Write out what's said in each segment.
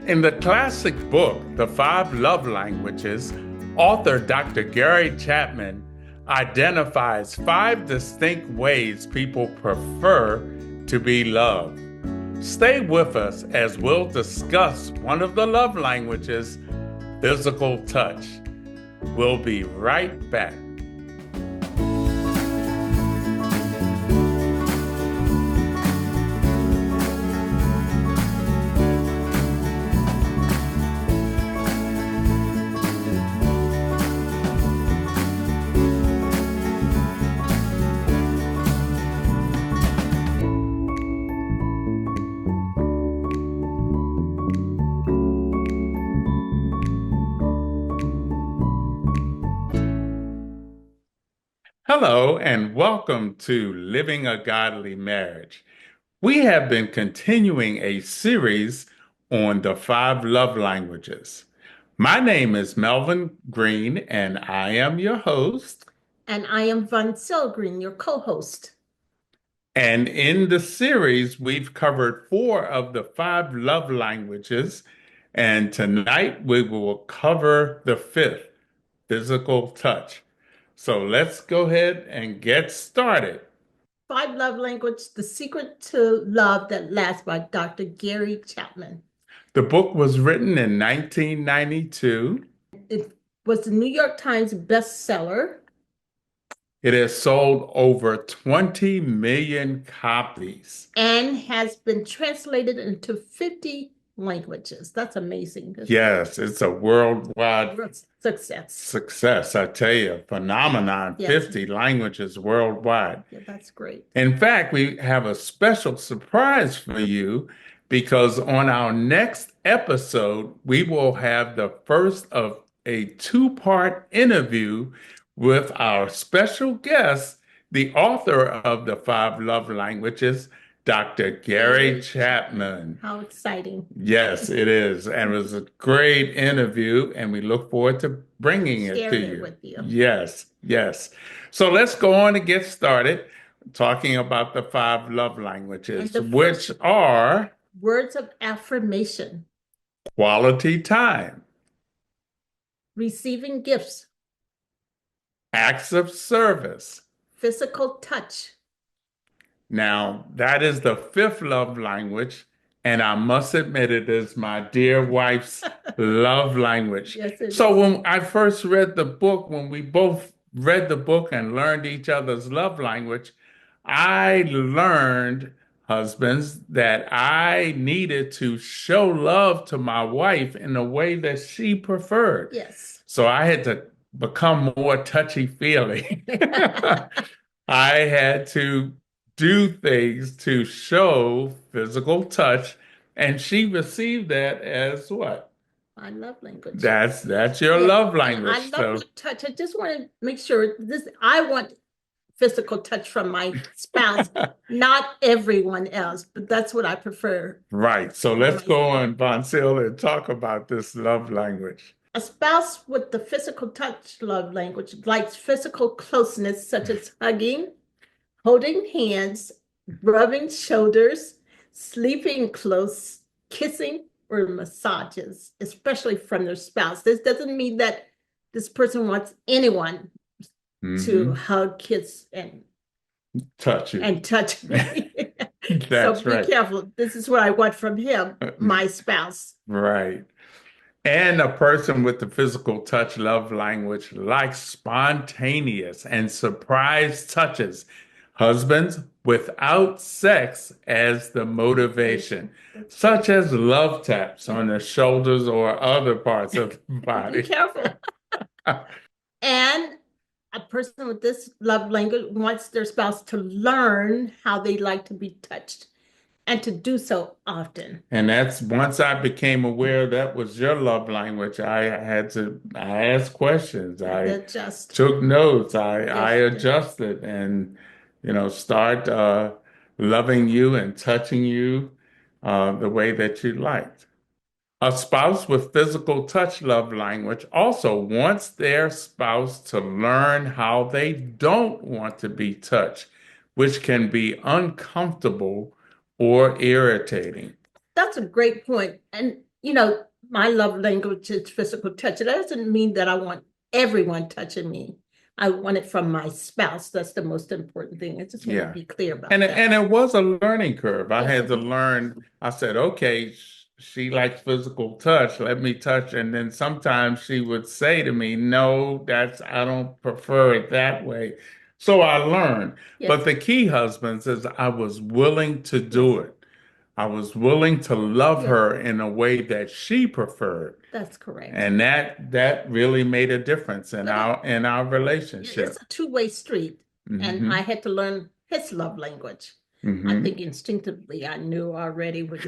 In the classic book, The Five Love Languages, author Dr. Gary Chapman identifies five distinct ways people prefer to be loved. Stay with us as we'll discuss one of the love languages, physical touch. We'll be right back. Hello, and welcome to Living a Godly Marriage. We have been continuing a series on the five love languages. My name is Melvin Greene, and I am your host. And I am Voncille Greene, your co-host. And in the series, we've covered four of the five love languages. And tonight we will cover the fifth, physical touch. So let's go ahead and get started. Five Love Language, The Secret to Love That Lasts by Dr. Gary Chapman. The book was written in 1992. It was the New York Times bestseller. It has sold over 20 million copies. And has been translated into 50 languages. That's amazing. Yes, it's a worldwide success. I tell you, phenomenon. Yes. 50 languages worldwide. Yeah, that's great. In fact, we have a special surprise for you because on our next episode, we will have the first of a two-part interview with our special guest, the author of the Five Love Languages, Dr. Gary Chapman. How exciting. Yes, it is. And it was a great interview, and we look forward to bringing it to Sharing you. it with you. Yes, yes. So let's go on and get started talking about the five love languages, which are words of affirmation, quality time, receiving gifts, acts of service. physical touch. Now, that is the fifth love language, and I must admit it is my dear wife's love language. Yes, so when I first read the book, when we both read the book and learned each other's love language, I learned, husbands, that I needed to show love to my wife in a way that she preferred. Yes. So I had to become more touchy-feely. I had to do things to show physical touch, and she received that as what? My love language. That's your love language. I love touch. I just want to make sure I want physical touch from my spouse, not everyone else, but that's what I prefer. Right. So let's go on, Voncille, and talk about this love language. A spouse with the physical touch love language likes physical closeness, such as hugging, holding hands, rubbing shoulders, sleeping close, kissing, or massages, especially from their spouse. This doesn't mean that this person wants anyone to hug, kiss, and touch you. And touch me. That's so be careful. This is what I want from him, my spouse. Right. And a person with the physical touch love language likes spontaneous and surprise touches. Husbands without sex as the motivation, such as love taps on the shoulders or other parts of the body. Be careful. And a person with this love language wants their spouse to learn how they like to be touched and to do so often. And that's once I became aware that was your love language, I asked questions. I took notes. I adjusted and start loving you and touching you the way that you liked. A spouse with physical touch love language also wants their spouse to learn how they don't want to be touched, which can be uncomfortable or irritating. That's a great point. And my love language is physical touch. That doesn't mean that I want everyone touching me. I want it from my spouse. That's the most important thing. I just want to Yeah. be clear about And that. and it was a learning curve. I Yes, had it to was. learn. I said, okay, she likes physical touch. Let me touch. And then sometimes she would say to me, no, I don't prefer it that way. So I learned. But Yes, the key, husbands, is I was willing to yes, do it. I was willing to love yes. her in a way that she preferred. That's correct. And that really made a difference in But our it's relationship. a two-way street, and I Hmm. had to learn his love language. I Hmm. think instinctively I knew already what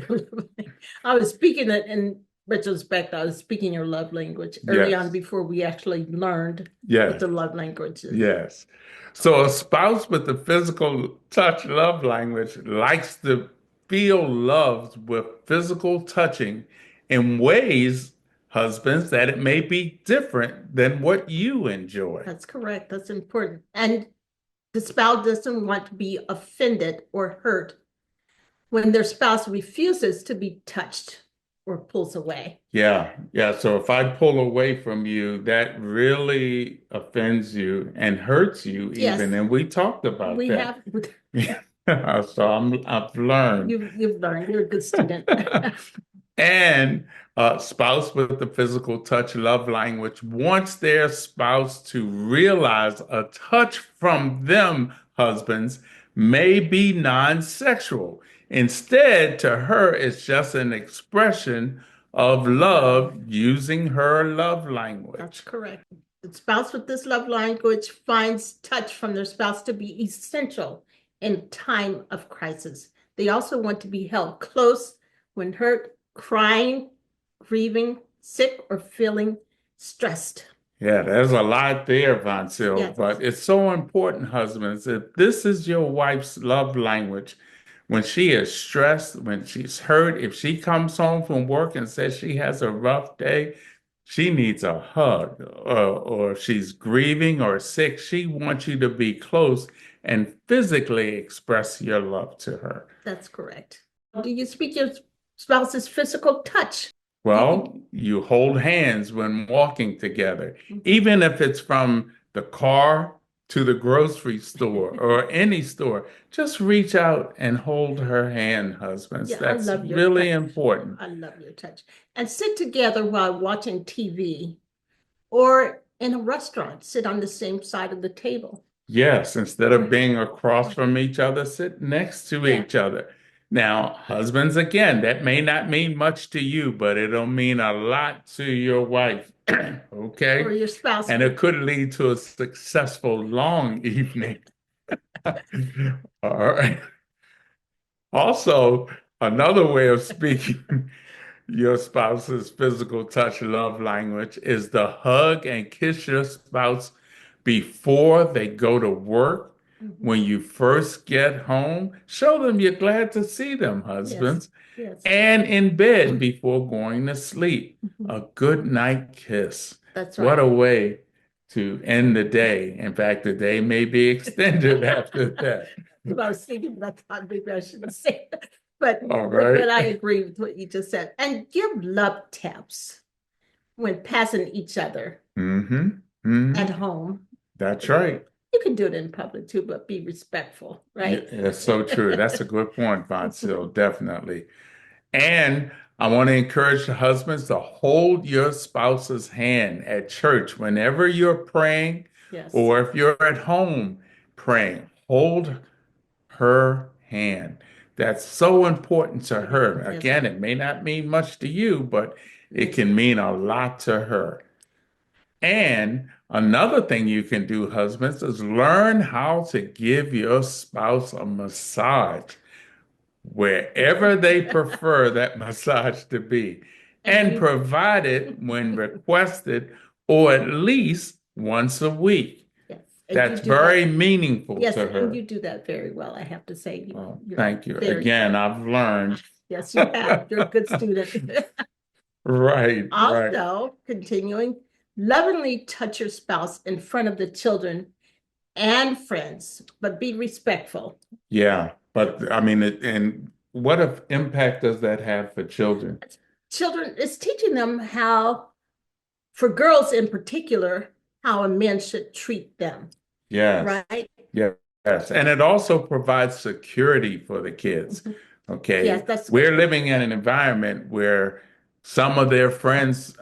I was speaking it in retrospect. I was speaking your love language early on Yes. before we actually learned what Yes. the love language is. Yes. So a spouse with the physical touch love language likes to feel loved with physical touching in ways, husbands, that it may be different than what you enjoy. That's correct. That's important. And the spouse doesn't want to be offended or hurt when their spouse refuses to be touched or pulls away. Yeah, yeah. So if I pull away from you, that really offends you and hurts you even. Yes, And we talked about we that. have. So I've learned. You've learned. You're a good student. And a spouse with the physical touch love language wants their spouse to realize a touch from them, husbands, may be non-sexual. Instead, to her, it's just an expression of love using her love That's language. correct. The spouse with this love language finds touch from their spouse to be essential in time of crisis. They also want to be held close when hurt, crying, grieving, sick, or feeling stressed. Yeah, there's a lot there, Voncille, Yes, but it's so important, husbands. If this is your wife's love language, when she is stressed, when she's hurt, if she comes home from work and says she has a rough day, she needs a hug, or if she's grieving or sick, she wants you to be close and physically express your love to her. that's correct. Do you speak your spouse's physical touch? Well, you hold hands when walking together, Mhm. even if it's from the car to the grocery store or any store. Just reach out and hold her hand, husbands. Yeah, I That's love your really touch. important. I love your touch. And sit together while watching TV or in a restaurant, sit on the same side of the table. Yes, instead of being across from each other, sit next to Yeah. each other. Now, husbands, again, that may not mean much to you, but it'll mean a lot to your wife. Or Okay? your spouse. And it could lead to a successful long evening. All right. Also, another way of speaking your spouse's physical touch love language is to hug and kiss your spouse before they go to work. Mhm. When you first get home, show them you're glad to see them, Yes, husbands, yes. and in bed before going to sleep. Mhm. A good night kiss. That's What right. a way to end the day. In fact, the day may be extended after that. What I was thinking, but I thought maybe I shouldn't say that. But, All but right. I agree with what you just said. And give love taps when passing each other Mm-hmm. Mm-hmm. at home. That's right. You can do it in public too, but be respectful, Yeah, right? that's so true. That's a good point, Vancille, definitely. And I want to encourage the husbands to hold your spouse's hand at church whenever you're praying, Yes. or if you're at home praying. Hold her hand. That's so important to her. Yes, Again, it may not mean much to you, but it yes. can mean a lot to her. And another thing you can do, husbands, is learn how to give your spouse a massage wherever they prefer that massage to be, And and you, provide it when requested or at least once a week. yes, and you That's do that. very meaningful Yes, to and her. you do that very well, I have to say. Oh, You're thank you. very, Again, I've learned. yes, you have. You're a good student. Right, right. Also, continuing, lovingly touch your spouse in front of the children and friends, but be respectful. Yeah, but I mean, and what if impact does that have for children? children, it's teaching them how, for girls in particular, how a man should treat them, Yes. right? Yes. And it also provides security for the kids. Mhm. Yes, Okay. that's We're good. living in an environment where some of their friends,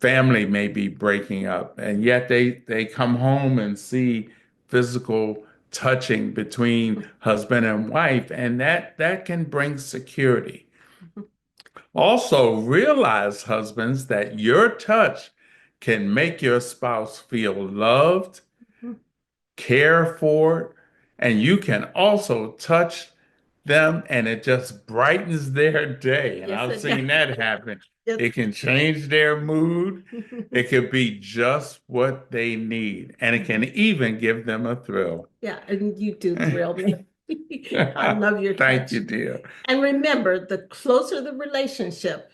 family may be breaking up, and yet they come home and see physical touching between husband and wife, and that can bring security. Mhm. Also, realize, husbands, that your touch can make your spouse feel loved, Mhm. care for, and you can also touch them and it just brightens their day. And Yes, I've it does. seen that happen. Yes. It can change their mood. It could be just what they need, and it can even give them a thrill. Yeah, and you do thrill me. I love your Thank touch. you, dear. And remember, the closer the relationship,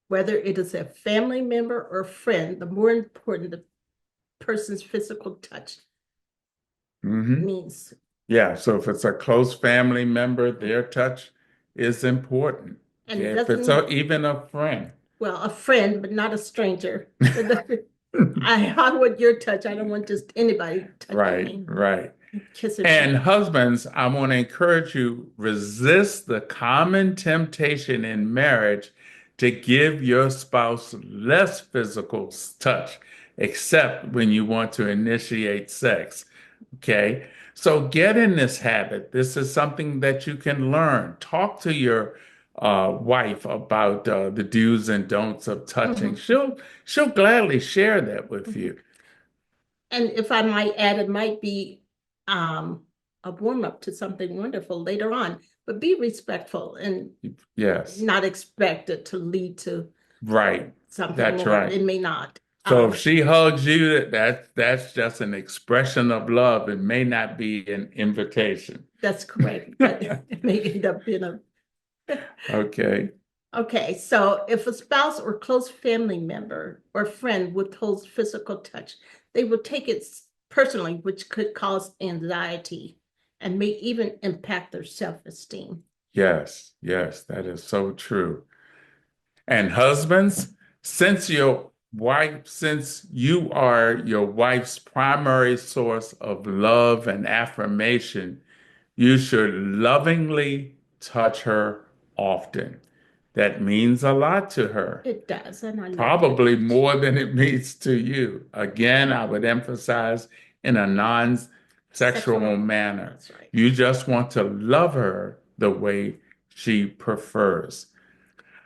whether it is a family member or friend, the more important the person's physical touch Hmm. means. Yeah, so if it's a close family member, their touch is important. And it Okay, if it's doesn't, even a friend. well, a friend, but not a stranger. I want your touch. I don't want just anybody touching Right, me, right. kissing me. And husbands, I want to encourage you, resist the common temptation in marriage to give your spouse less physical touch, except when you want to initiate sex. Okay. So get in this habit. This is something that you can learn. Talk to your wife about the do's and don'ts of touching. Mhm, She'll gladly share that with mhm. you. And if I might add, it might be um, a warm up to something wonderful later on, but be respectful and Yes. not expect it to lead to Right. something That's more. right. It may not. So if she hugs you, that's just an expression of love. It may not be an invitation. That's correct, but it may end up being a. Okay. Okay, so if a spouse or close family member or friend withholds physical touch, they will take it personally, which could cause anxiety and may even impact their self-esteem. Yes, yes, that is so true. And husbands, since you are your wife's primary source of love and affirmation, you should lovingly touch her often. That means a lot to her. It does, and I love your Probably touch. more than it means to you. Again, I would emphasize in a non-sexual Sexual, manner. that's right. You just want to love her the way she prefers.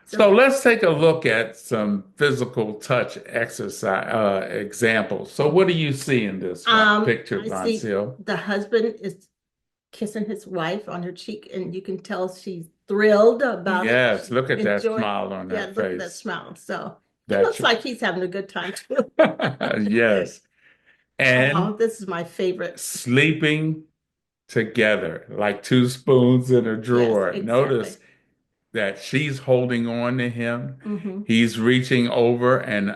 So So let's take a look at some physical touch exercise examples. So what do you see in this picture, I see Voncille? the husband is kissing his wife on her cheek, and you can tell she's thrilled about it. Yes, She look at that enjoyed. smile on Yeah, that look at that face. smile. So it That's looks like he's having a good time too. yes. Oh, And this is my favorite. sleeping together, like two spoons in a Yes, drawer. exactly. Notice that she's holding on to him. Hmm. He's reaching over and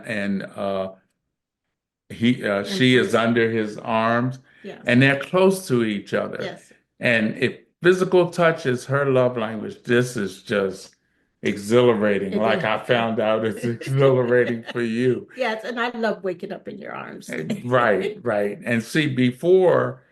she is Embrace. under his arms, Yes, and they're close to each other. yes, And if physical touch is her love language, this is just exhilarating. it Like is. I found out it's exhilarating for you. Yes, and I love waking up in your arms. Right, right. And see, before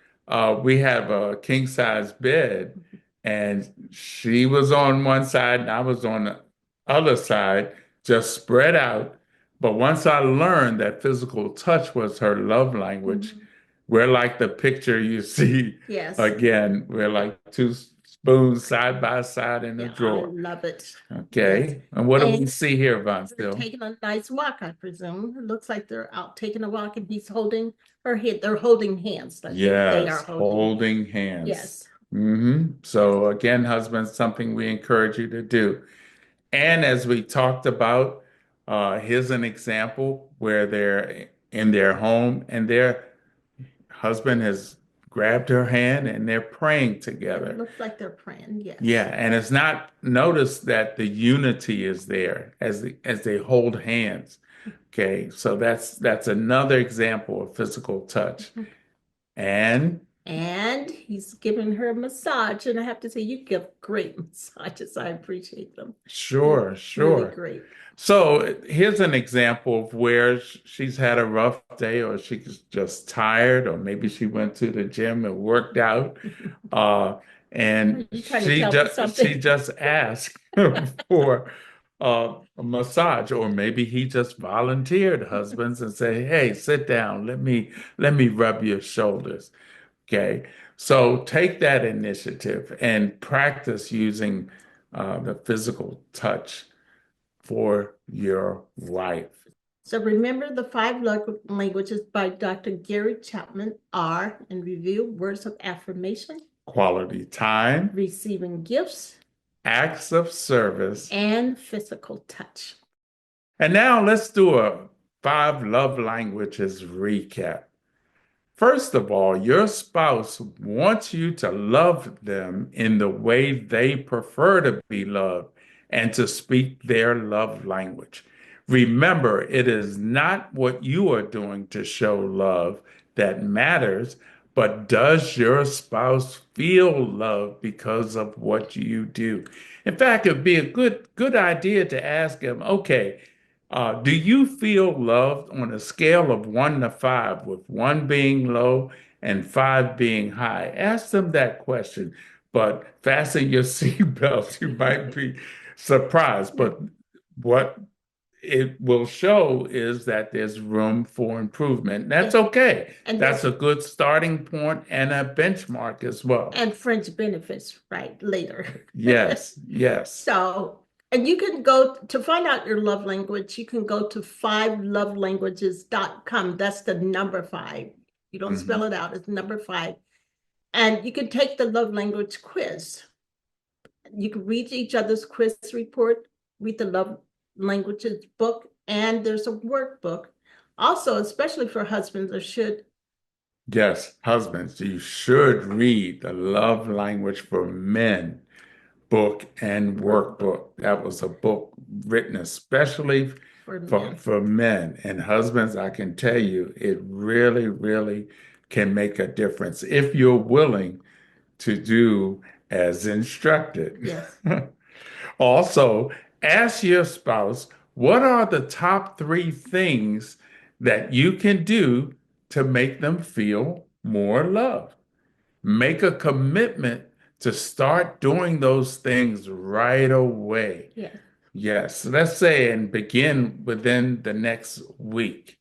we have a king size bed, and she was on one side and I was on the other side, just spread out. But once I learned that physical touch was her love language, Mhm. we're like the picture you see Yes, again. We're like two spoons side by side in a yeah, I drawer. love it. Yes. Okay. And what do we And see here, Von they're Still? taking a nice walk, I presume. It looks like they're out taking a walk and he's holding her head. They're holding hands. They are Yes, holding hands. holding hands. Yes, yes. So again, husbands, something we encourage you to do. And as we talked about, here's an example where they're in their home and their husband has grabbed her hand and they're praying It together. looks like they're praying. Yeah, Yes. and it's not notice that the unity is there as they hold hands. Okay, so that's another example of physical touch. Mhm. And And he's giving her a massage. And I have to say, you give great massages. I appreciate them. Sure, Really sure. great. So here's an example of where she's had a rough day, or she's just tired, or maybe she went to the gym and worked out, uh, Are and you trying to tell me she something? just asked for a massage, or maybe he just volunteered, husbands, and say, "Hey, sit down. Let me rub your shoulders." Okay, so take that initiative and practice using the physical touch for your wife. So remember the five languages by Dr. Gary Chapman are and review words of affirmation, Quality time, receiving gifts, acts of service. and physical touch. And now let's do a five love languages recap. First of all, your spouse wants you to love them in the way they prefer to be loved and to speak their love language. Remember, it is not what you are doing to show love that matters, but does your spouse feel love because of what you do? In fact, it'd be a good idea to ask him, okay, do you feel loved on a scale of 1 to 5, with 1 being low and 5 being high? Ask them that question, but fasten your seatbelt. You might be surprised, but what it will show is that there's room for improvement. That's okay. And That's a good starting point and a benchmark as well. And fringe benefits, right, later. Yes, yes. So, and you can go to find out your love language, you can go to fivelovelanguages.com. That's the number 5. You don't spell it out, it's number 5. And you can take the love language quiz. You can read each other's quiz report, read the love languages book, and there's a workbook. Also, especially for husbands, or should. Yes, husbands, you should read the Love Language for Men book and workbook. That was a book written especially for men. And husbands, I can tell you, it really, really can make a difference if you're willing to do as instructed. Yes. Also, ask your spouse, what are the top 3 things that you can do to make them feel more loved? Make a commitment to start doing those things right away. Yeah. Yes, let's say, and begin within the next week.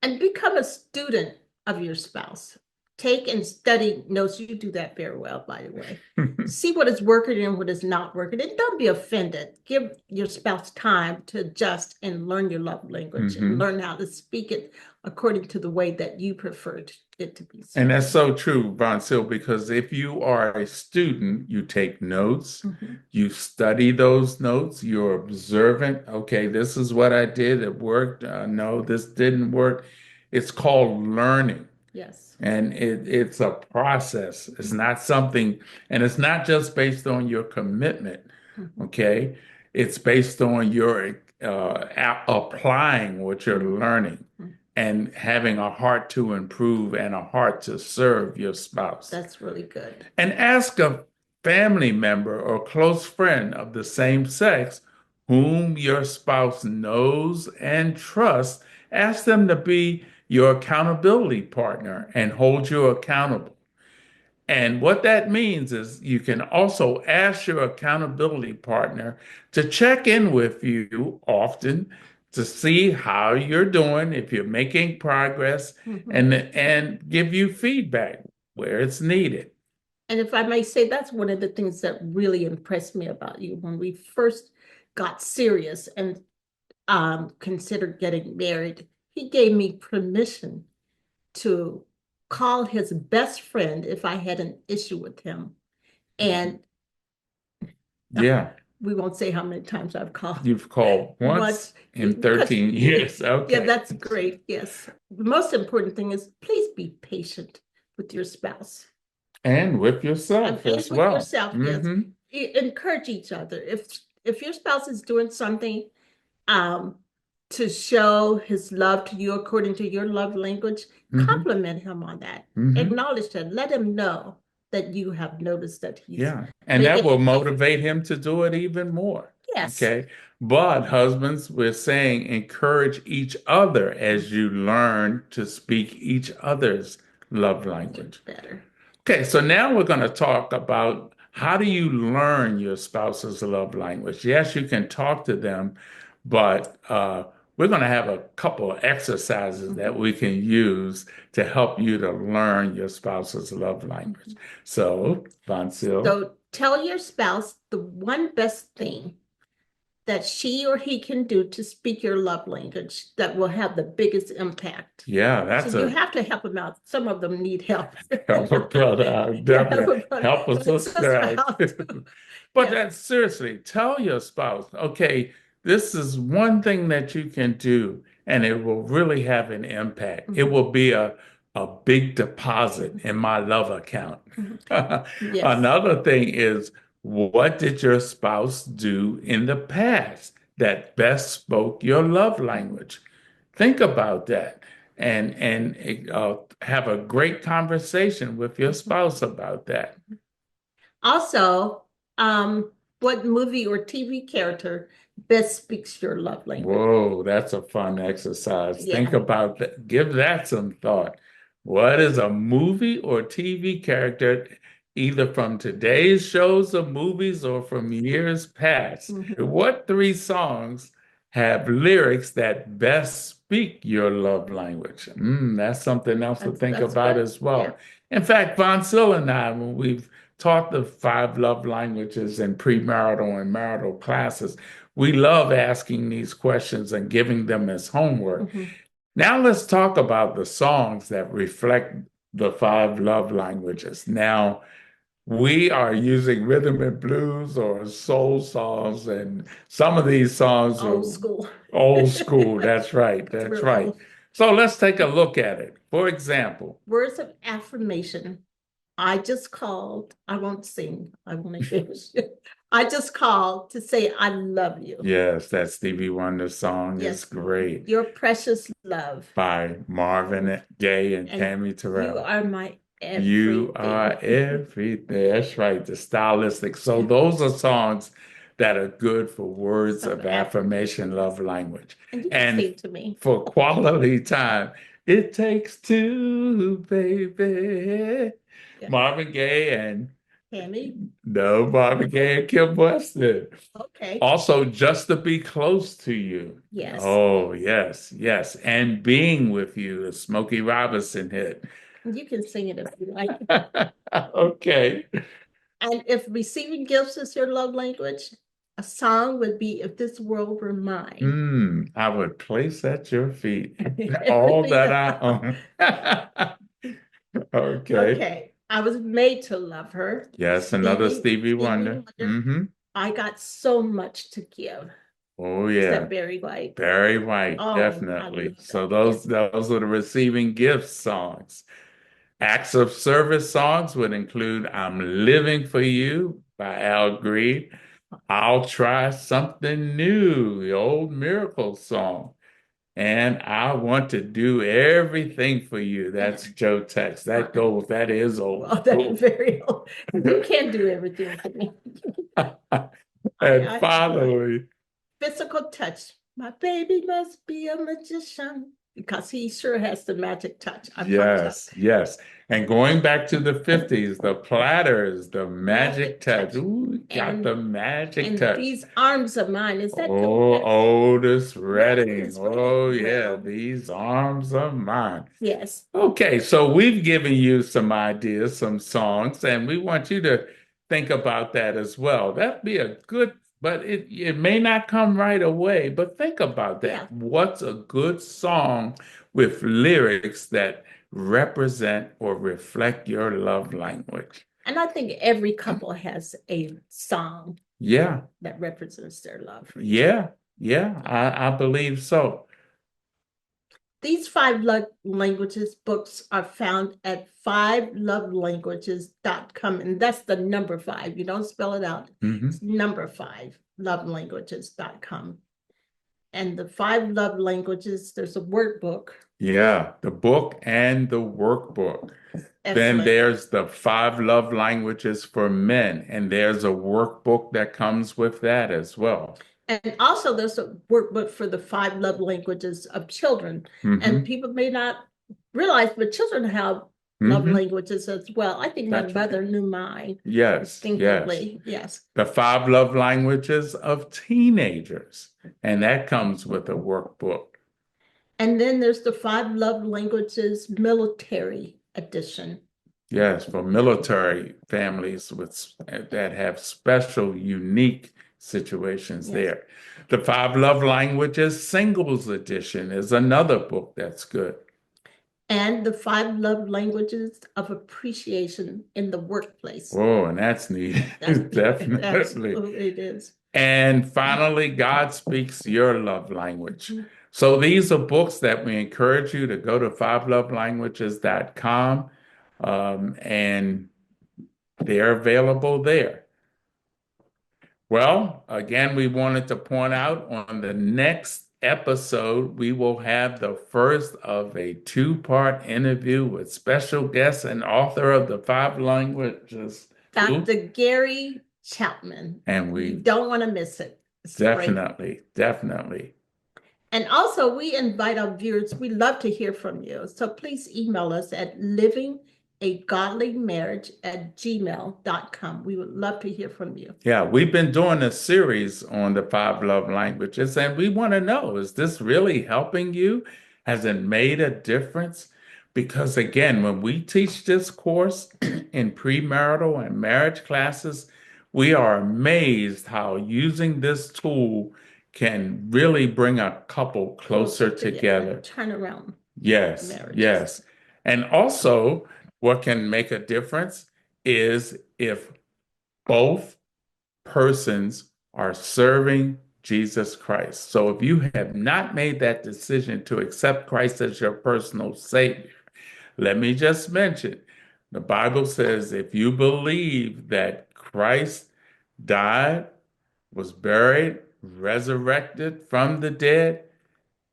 And become a student of your spouse. Take and study notes. You do that very well, by the way. See what is working and what is not working. And don't be offended. Give your spouse time to adjust and learn your love language and learn how to speak it according to the way that you preferred it to be spoken. And that's so true, Voncille, because if you are a student, you take notes, you study those notes, you're observant. Okay, this is what I did. It worked. No, this didn't work. It's called learning. Yes. And it's a process. It's not something, and it's not just based on your commitment, okay? It's based on your applying what you're learning and having a heart to improve and a heart to serve your spouse. That's really good. And ask a family member or close friend of the same sex whom your spouse knows and trusts. Ask them to be your accountability partner and hold you accountable. And what that means is you can also ask your accountability partner to check in with you often to see how you're doing, if you're making progress, and give you feedback where it's needed. And if I may say, that's one of the things that really impressed me about you when we first got serious and considered getting married. He gave me permission to call his best friend if I had an issue with him. And yeah, we won't say how many times I've called. You've called once in 13 years. Okay. Yeah, that's great. Yes. The most important thing is please be patient with your spouse. And with yourself and as with well. yourself, yes. Encourage each other. If your spouse is doing something to show his love to you according to your love language, compliment him on that. Acknowledge that. Let him know that you have noticed that he's and that will motivate him to do it even more. Yes. Okay. But husbands, we're saying encourage each other as you learn to speak each other's love language. Better. Okay, so now we're going to talk about how do you learn your spouse's love language? Yes, you can talk to them, but we're going to have a couple of exercises that we can use to help you to learn your spouse's love language. So, Voncille. So tell your spouse the one best thing that she or he can do to speak your love language that will have the biggest impact. Yeah, that's so you have to help them out. Some of them need help. Help a brother out, definitely. Help a sister out. But that's seriously, tell your spouse, okay, this is one thing that you can do, and it will really have an impact. It will be a big deposit in my love account. Yes. Another thing is, what did your spouse do in the past that best spoke your love language? Think about that and have a great conversation with your spouse about that. Also, what movie or TV character best speaks your love language? Whoa, that's a fun exercise. Yeah. Think about that. Give that some thought. What is a movie or TV character, either from today's shows or movies or from years past? What 3 songs have lyrics that best speak your love language? That's something else to think about as well. Yeah. In fact, Voncille and I, when we've taught the 5 love languages in premarital and marital classes, we love asking these questions and giving them as homework. Now let's talk about the songs that reflect the 5 love languages. Now, we are using rhythm and blues or soul songs, and some of these songs are old school. Old school, that's right, that's right. Old. So let's take a look at it. For example, words of affirmation. I just called. I won't sing. I won't finish. I just called to say I love you. Yes, that Stevie Wonder song is great. Your Precious Love by Marvin Gaye and Tammy Terrell. You are my everything. You are everything. That's right, the stylistic. So those are songs that are good for words of affirmation, love language. And you can sing to me. For quality time, it takes 2, baby. Yeah. Marvin Gaye and Tammy? No, Marvin Gaye and Kim Weston. Okay. Also, Just to Be Close to You. Yes. Oh, yes, yes. And Being With You, the Smokey Robinson hit. You can sing it if you like. Okay. And if receiving gifts is your love language, a song would be If This World Were Mine. I would place at your feet all that I own. Okay. I was made to love her. Yes, another Stevie Wonder. I got so much to give. Oh yeah. Is that Barry White? Barry White, definitely. So those are the receiving gifts songs. Acts of service songs would include I'm Living for You by Al Green. I'll Try Something New, the old Miracle song. And I Want to Do Everything for You. That's Joe Tex. That is old. Oh, that's very old. You can't do everything for me. And finally, physical touch. My baby must be a magician because he sure has the magic touch. Yes, yes. And going back to the 50s, the Platters, the magic touch. Ooh, got the magic touch. These arms of mine, is that Otis Redding. Oh, yeah, these arms of mine. Yes. Okay, so we've given you some ideas, some songs, and we want you to think about that as well. That'd be a good, but it may not come right away, but think about that. Yeah. What's a good song with lyrics that represent or reflect your love language? And I think every couple has a song that represents their love. Yeah, I believe so. These 5 love languages books are found at 5lovelanguages.com, and that's the number 5. You don't spell it out. It's number 5, lovelanguages.com. And the 5 love languages, there's a workbook. Yeah, the book and the workbook. Excellent. Then there's the 5 love languages for men, and there's a workbook that comes with that as well. And also there's a workbook for the 5 love languages of children. And people may not realize, but children have love languages as well. I think my mother knew mine. Yes, instinctively. Yes. The 5 love languages of teenagers, and that comes with a workbook. And then there's the 5 love languages military edition. Yes, for military families that have special, unique situations there. The 5 love languages singles edition is another book that's good. And the 5 love languages of appreciation in the workplace. Oh, and that's neat. Definitely. Absolutely it is. And finally, God Speaks Your Love Language. So these are books that we encourage you to go to 5lovelanguages.com, and they're available there. Well, again, we wanted to point out on the next episode, we will have the first of a 2-part interview with special guest and author of the 5 languages, Dr. Gary Chapman. And we don't want to miss it. It's definitely. And also, we invite our viewers, we love to hear from you. So please email us at livingagodlymarriage@gmail.com. We would love to hear from you. Yeah, we've been doing a series on the 5 love languages, and we want to know, is this really helping you? Has it made a difference? Because again, when we teach this course in premarital and marriage classes, we are amazed how using this tool can really bring a couple closer together. Turn around. Yes, marriages. Yes. And also, what can make a difference is if both persons are serving Jesus Christ. So if you have not made that decision to accept Christ as your personal Savior, let me just mention, the Bible says if you believe that Christ died, was buried, resurrected from the dead,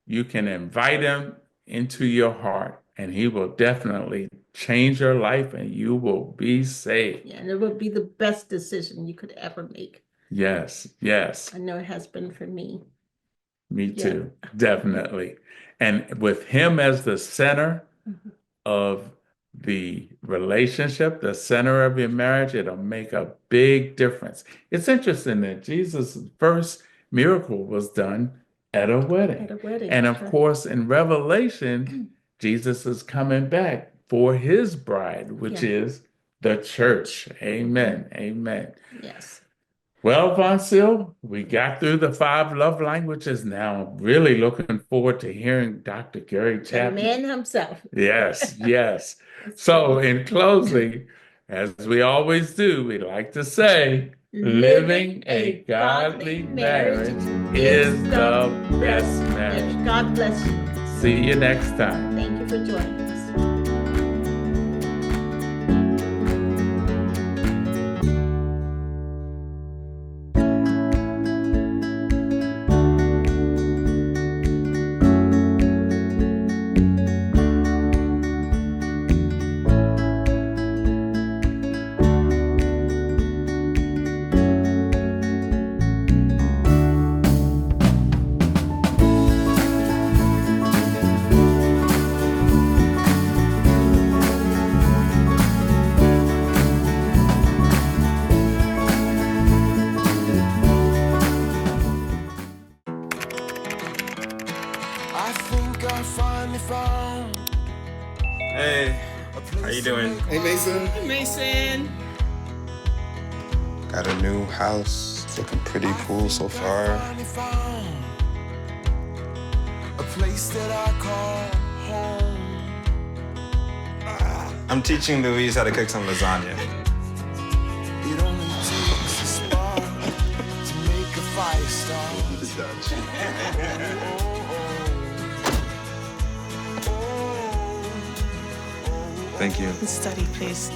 you can invite him into your heart, and he will definitely change your life, and you will be saved. Yeah, and it will be the best decision you could ever make. Yes. I know it has been for me. Me too, definitely. And with him as the center of the relationship, the center of your marriage, it'll make a big difference. It's interesting that Jesus' first miracle was done at a wedding. And of course, in Revelation, Jesus is coming back for his bride, which is the church. Amen. Yes. Well, Voncille, we got through the 5 love languages. Now, really looking forward to hearing Dr. Gary Chapman. The man himself. Yes. So, in closing, as we always do, we like to say, living a godly marriage is the best marriage. God bless you. See you next time. Thank you for joining us. Hey, how you doing? Hey, Mason. Hey, Mason. Got a new house. It's looking pretty cool so far. A place that I call home. I'm teaching Louise how to cook some lasagna. It only takes a spark to make a fire start. Thank you. Study, please.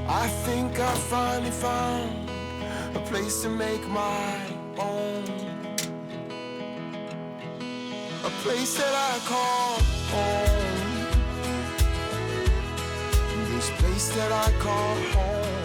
I think I finally found a place to make my own, a place that I call home, this place that I call home.